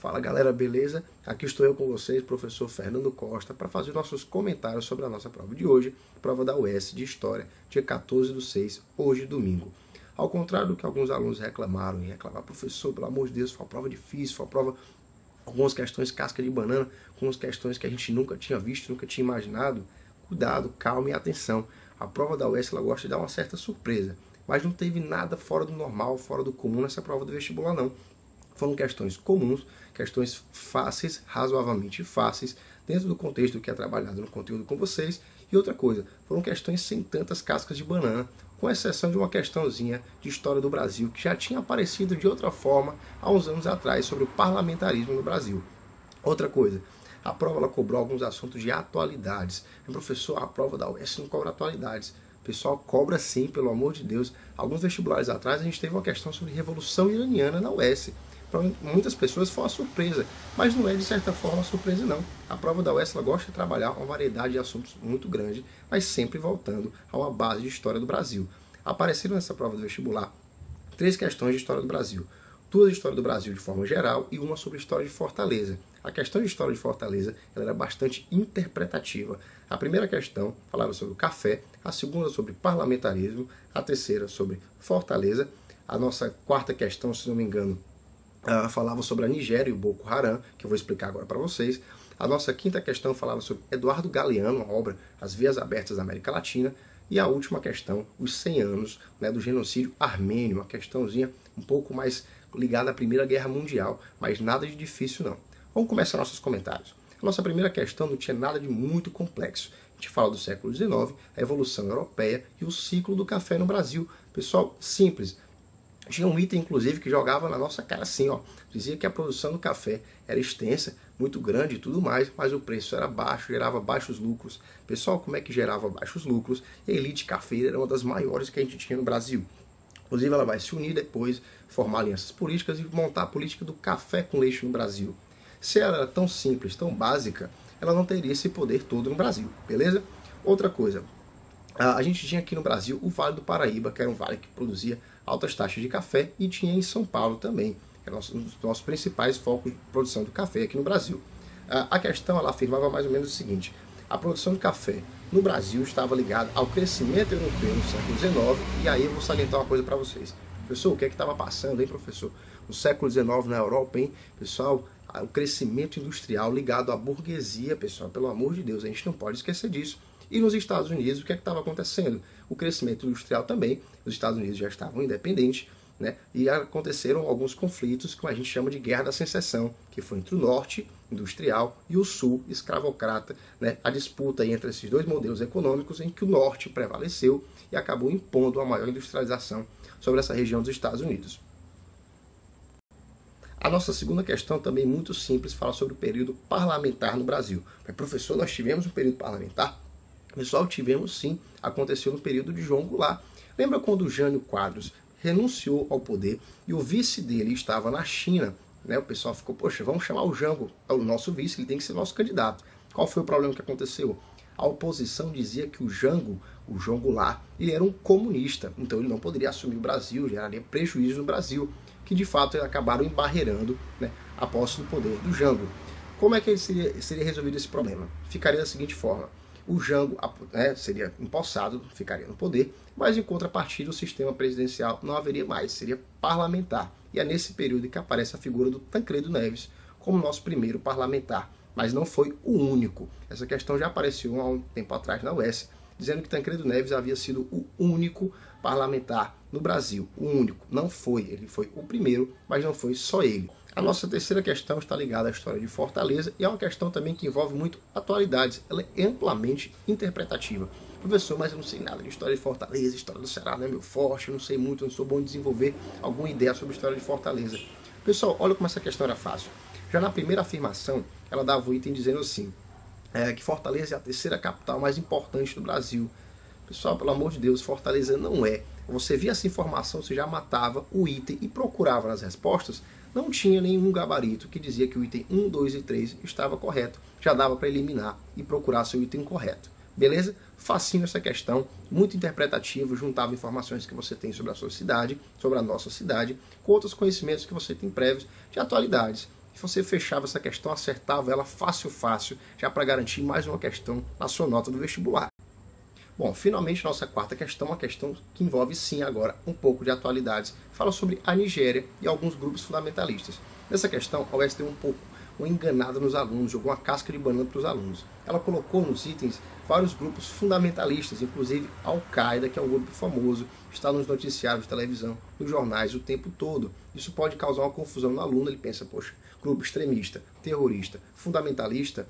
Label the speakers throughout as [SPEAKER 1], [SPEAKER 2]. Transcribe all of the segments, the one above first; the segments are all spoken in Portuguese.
[SPEAKER 1] Fala galera, beleza? Aqui estou eu com vocês, professor Fernando Costa, para fazer nossos comentários sobre a nossa prova de hoje, prova da UES de História, dia 14/6, hoje domingo. Ao contrário do que alguns alunos reclamaram professor, pelo amor de Deus, foi uma prova difícil, foi uma prova, algumas questões casca de banana, algumas questões que a gente nunca tinha visto, nunca tinha imaginado. Cuidado, calma e atenção. A prova da UES ela gosta de dar uma certa surpresa, mas não teve nada fora do normal, fora do comum nessa prova do vestibular não. Foram questões comuns, questões fáceis, razoavelmente fáceis, dentro do contexto que é trabalhado no conteúdo com vocês. E outra coisa, foram questões sem tantas cascas de banana, com exceção de uma questãozinha de história do Brasil, que já tinha aparecido de outra forma há uns anos atrás, sobre o parlamentarismo no Brasil. Outra coisa, a prova ela cobrou alguns assuntos de atualidades. Professor, a prova da UES não cobra atualidades. Pessoal, cobra sim, pelo amor de Deus. Alguns vestibulares atrás a gente teve uma questão sobre Revolução Iraniana na UES. Para muitas pessoas foi uma surpresa, mas não é de certa forma uma surpresa não. A prova da UES ela gosta de trabalhar uma variedade de assuntos muito grande, mas sempre voltando a uma base de história do Brasil. Apareceram nessa prova do vestibular 3 questões de história do Brasil. 2 de história do Brasil de forma geral e uma sobre história de Fortaleza. A questão de história de Fortaleza ela era bastante interpretativa. A primeira questão falava sobre o café, a segunda sobre parlamentarismo, a terceira sobre Fortaleza. A nossa quarta questão, se não me engano, falava sobre a Nigéria e o Boko Haram, que eu vou explicar agora para vocês. A nossa quinta questão falava sobre Eduardo Galeano, a obra As Vias Abertas da América Latina. E a última questão, os 100 anos do genocídio armênio, uma questãozinha um pouco mais ligada à Primeira Guerra Mundial, mas nada de difícil não. Vamos começar nossos comentários. A nossa primeira questão não tinha nada de muito complexo. A gente fala do século XIX, a evolução europeia e o ciclo do café no Brasil. Pessoal, simples. Tinha um item, inclusive, que jogava na nossa cara assim, ó. Dizia que a produção do café era extensa, muito grande e tudo mais, mas o preço era baixo, gerava baixos lucros. Pessoal, como é que gerava baixos lucros? E a elite cafeira era uma das maiores que a gente tinha no Brasil. Inclusive, ela vai se unir depois, formar alianças políticas e montar a política do café com leite no Brasil. Se ela era tão simples, tão básica, ela não teria esse poder todo no Brasil, beleza? Outra coisa, a gente tinha aqui no Brasil o Vale do Paraíba, que era um vale que produzia altas taxas de café, e tinha em São Paulo também, que era um dos nossos principais focos de produção de café aqui no Brasil. A questão ela afirmava mais ou menos o seguinte: a produção de café no Brasil estava ligada ao crescimento europeu no século XIX, e aí eu vou salientar uma coisa para vocês. Professor, o que é que estava passando, hein, professor? No século XIX na Europa, hein? Pessoal, o crescimento industrial ligado à burguesia, pessoal, pelo amor de Deus, a gente não pode esquecer disso. E nos Estados Unidos, o que é que estava acontecendo? O crescimento industrial também, os Estados Unidos já estavam independentes, né? E aconteceram alguns conflitos que a gente chama de Guerra da Secessão, que foi entre o norte industrial e o sul escravocrata, né? A disputa entre esses dois modelos econômicos, em que o norte prevaleceu e acabou impondo uma maior industrialização sobre essa região dos Estados Unidos. A nossa segunda questão, também muito simples, fala sobre o período parlamentar no Brasil. Mas, professor, nós tivemos um período parlamentar? Pessoal, tivemos sim, aconteceu no período de João Goulart. Lembra quando o Jânio Quadros renunciou ao poder e o vice dele estava na China, né? O pessoal ficou, poxa, vamos chamar o Jango, o nosso vice, ele tem que ser nosso candidato. Qual foi o problema que aconteceu? A oposição dizia que o Jango, o João Goulart, ele era um comunista, então ele não poderia assumir o Brasil, geraria prejuízo no Brasil, que de fato acabaram embarreirando, né, a posse do poder do Jango. Como é que ele seria resolvido esse problema? Ficaria da seguinte forma: o Jango seria empossado, ficaria no poder, mas em contrapartida o sistema presidencial não haveria mais, seria parlamentar. E é nesse período que aparece a figura do Tancredo Neves como nosso primeiro parlamentar, mas não foi o único. Essa questão já apareceu há um tempo atrás na UES, dizendo que Tancredo Neves havia sido o único parlamentar no Brasil. O único. Não foi, ele foi o primeiro, mas não foi só ele. A nossa terceira questão está ligada à história de Fortaleza e é uma questão também que envolve muito atualidades. Ela é amplamente interpretativa. Professor, mas eu não sei nada de história de Fortaleza, história do Ceará não é meu forte, eu não sei muito, eu não sou bom em desenvolver alguma ideia sobre a história de Fortaleza. Pessoal, olha como essa questão era fácil. Já na primeira afirmação, ela dava o item dizendo assim, que Fortaleza é a terceira capital mais importante do Brasil. Pessoal, pelo amor de Deus, Fortaleza não é. Você via essa informação, você já matava o item e procurava nas respostas. Não tinha nenhum gabarito que dizia que o item 1, 2 e 3 estava correto. Já dava para eliminar e procurar seu item correto. Beleza? Facinho essa questão, muito interpretativa, juntava informações que você tem sobre a sua cidade, sobre a nossa cidade, com outros conhecimentos que você tem prévios de atualidades. e você fechava essa questão, acertava ela fácil, já para garantir mais uma questão na sua nota do vestibular. Bom, finalmente nossa quarta questão, uma questão que envolve sim agora um pouco de atualidades. Fala sobre a Nigéria e alguns grupos fundamentalistas. Nessa questão, a UES deu um pouco uma enganada nos alunos, jogou uma casca de banana para os alunos. Ela colocou nos itens vários grupos fundamentalistas, inclusive Al-Qaeda, que é um grupo famoso, está nos noticiários de televisão, nos jornais o tempo todo. Isso pode causar uma confusão no aluno, ele pensa, poxa, grupo extremista, terrorista, fundamentalista,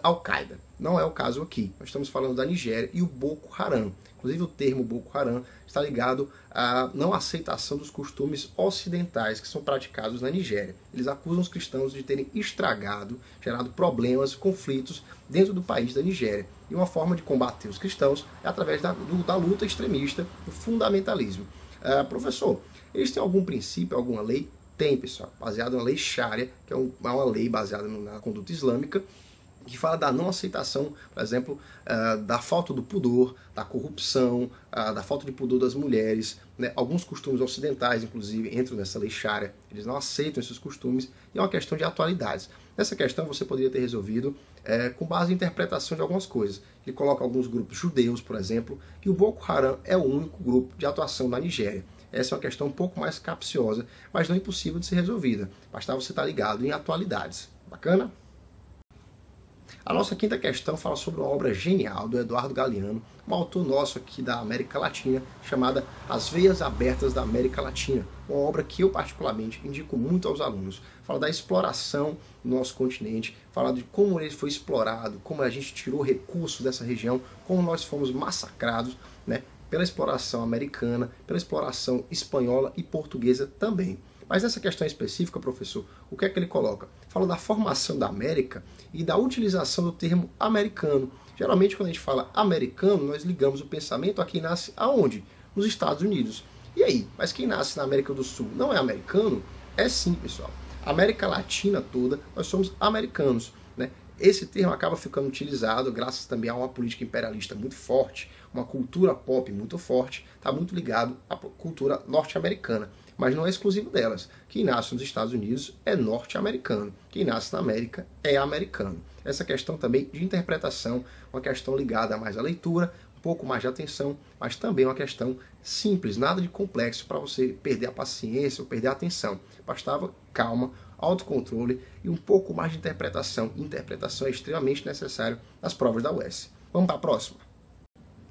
[SPEAKER 1] Al-Qaeda. Não é o caso aqui. Nós estamos falando da Nigéria e o Boko Haram. Inclusive o termo Boko Haram está ligado à não aceitação dos costumes ocidentais que são praticados na Nigéria. Eles acusam os cristãos de terem gerado problemas, conflitos dentro do país da Nigéria. E uma forma de combater os cristãos é através da luta extremista, do fundamentalismo. Professor, eles têm algum princípio, alguma lei? Tem, pessoal, baseado na lei Sharia, que é uma lei baseada na conduta islâmica, que fala da não aceitação, por exemplo, da falta do pudor, da corrupção, da falta de pudor das mulheres, né? Alguns costumes ocidentais, inclusive, entram nessa lei Sharia, eles não aceitam esses costumes, e é uma questão de atualidades. Nessa questão você poderia ter resolvido com base em interpretação de algumas coisas. Ele coloca alguns grupos judeus, por exemplo, e o Boko Haram é o único grupo de atuação na Nigéria. Essa é uma questão um pouco mais capciosa, mas não impossível de ser resolvida. Bastava você estar ligado em atualidades. Bacana? A nossa quinta questão fala sobre uma obra genial do Eduardo Galeano, um autor nosso aqui da América Latina, chamada As Veias Abertas da América Latina. Uma obra que eu particularmente indico muito aos alunos. Fala da exploração do nosso continente, fala de como ele foi explorado, como a gente tirou recursos dessa região, como nós fomos massacrados, né, pela exploração americana, pela exploração espanhola e portuguesa também. Mas nessa questão específica, professor, o que é que ele coloca? Fala da formação da América e da utilização do termo americano. Geralmente, quando a gente fala americano, nós ligamos o pensamento a quem nasce aonde? Nos Estados Unidos. E aí? Mas quem nasce na América do Sul não é americano? É sim, pessoal. A América Latina toda, nós somos americanos, né? Esse termo acaba ficando utilizado graças também a uma política imperialista muito forte, uma cultura pop muito forte, está muito ligado à cultura norte-americana. Mas não é exclusivo delas. Quem nasce nos Estados Unidos é norte-americano. Quem nasce na América é americano. Essa questão também de interpretação, uma questão ligada mais à leitura, um pouco mais de atenção, mas também uma questão simples, nada de complexo para você perder a paciência ou perder a atenção. Bastava calma, autocontrole e um pouco mais de interpretação. Interpretação é extremamente necessário nas provas da UES. Vamos para a próxima?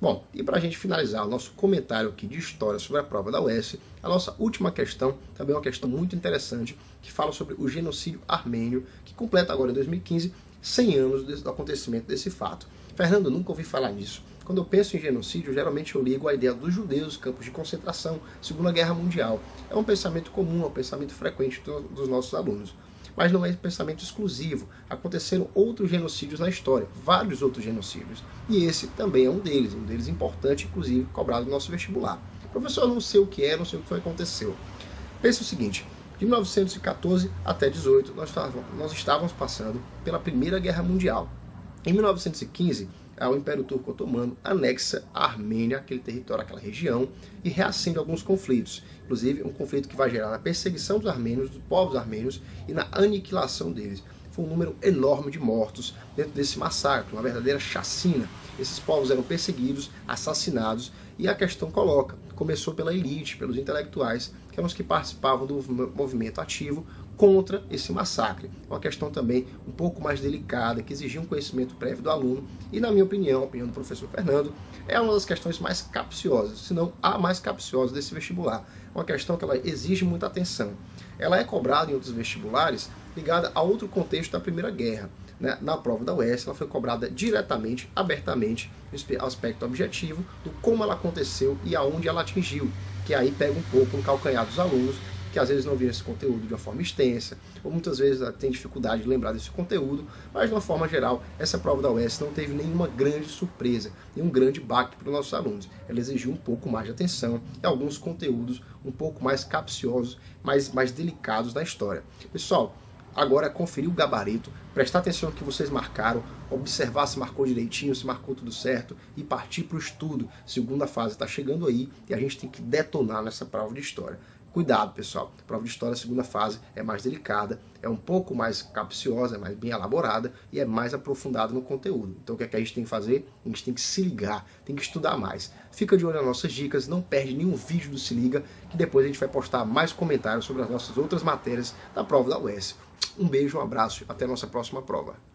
[SPEAKER 1] Bom, e para a gente finalizar o nosso comentário aqui de história sobre a prova da UES, a nossa última questão, também uma questão muito interessante, que fala sobre o genocídio armênio, que completa agora em 2015 100 anos do acontecimento desse fato. Fernando, nunca ouvi falar nisso. Quando eu penso em genocídio, geralmente eu ligo a ideia dos judeus, campos de concentração, Segunda Guerra Mundial. É um pensamento comum, é um pensamento frequente dos nossos alunos. Mas não é um pensamento exclusivo. Aconteceram outros genocídios na história, vários outros genocídios. E esse também é um deles importante, inclusive, cobrado no nosso vestibular. Professor, eu não sei o que é, não sei o que aconteceu. Pense o seguinte, de 1914 até 18, nós estávamos passando pela Primeira Guerra Mundial. Em 1915, o Império Turco Otomano anexa a Armênia, aquele território, aquela região, e reacende alguns conflitos. Inclusive, um conflito que vai gerar na perseguição dos armênios, dos povos armênios, e na aniquilação deles. Foi um número enorme de mortos dentro desse massacre, uma verdadeira chacina. Esses povos eram perseguidos, assassinados, e a questão começou pela elite, pelos intelectuais, que eram os que participavam do movimento ativo contra esse massacre. Uma questão também um pouco mais delicada, que exigia um conhecimento prévio do aluno, e na minha opinião, a opinião do professor Fernando, é uma das questões mais capciosas, se não a mais capciosa desse vestibular. Uma questão que ela exige muita atenção. Ela é cobrada em outros vestibulares ligada a outro contexto da Primeira Guerra. Na prova da UES, ela foi cobrada diretamente, abertamente, no aspecto objetivo do como ela aconteceu e aonde ela atingiu, que aí pega um pouco no calcanhar dos alunos, que às vezes não viram esse conteúdo de uma forma extensa, ou muitas vezes tem dificuldade de lembrar desse conteúdo, mas de uma forma geral, essa prova da UES não teve nenhuma grande surpresa, nenhum grande baque para os nossos alunos. Ela exigiu um pouco mais de atenção e alguns conteúdos um pouco mais capciosos, mais delicados na história. Pessoal, agora é conferir o gabarito, prestar atenção no que vocês marcaram, observar se marcou direitinho, se marcou tudo certo e partir para o estudo. Segunda fase está chegando aí e a gente tem que detonar nessa prova de história. cuidado, pessoal. A prova de história, a segunda fase, é mais delicada, é um pouco mais capciosa, é mais bem elaborada e é mais aprofundada no conteúdo. Então o que é que a gente tem que fazer? A gente tem que se ligar, tem que estudar mais. Fica de olho nas nossas dicas, não perde nenhum vídeo do Se Liga, que depois a gente vai postar mais comentários sobre as nossas outras matérias da prova da UES. Um beijo, um abraço, até a nossa próxima prova.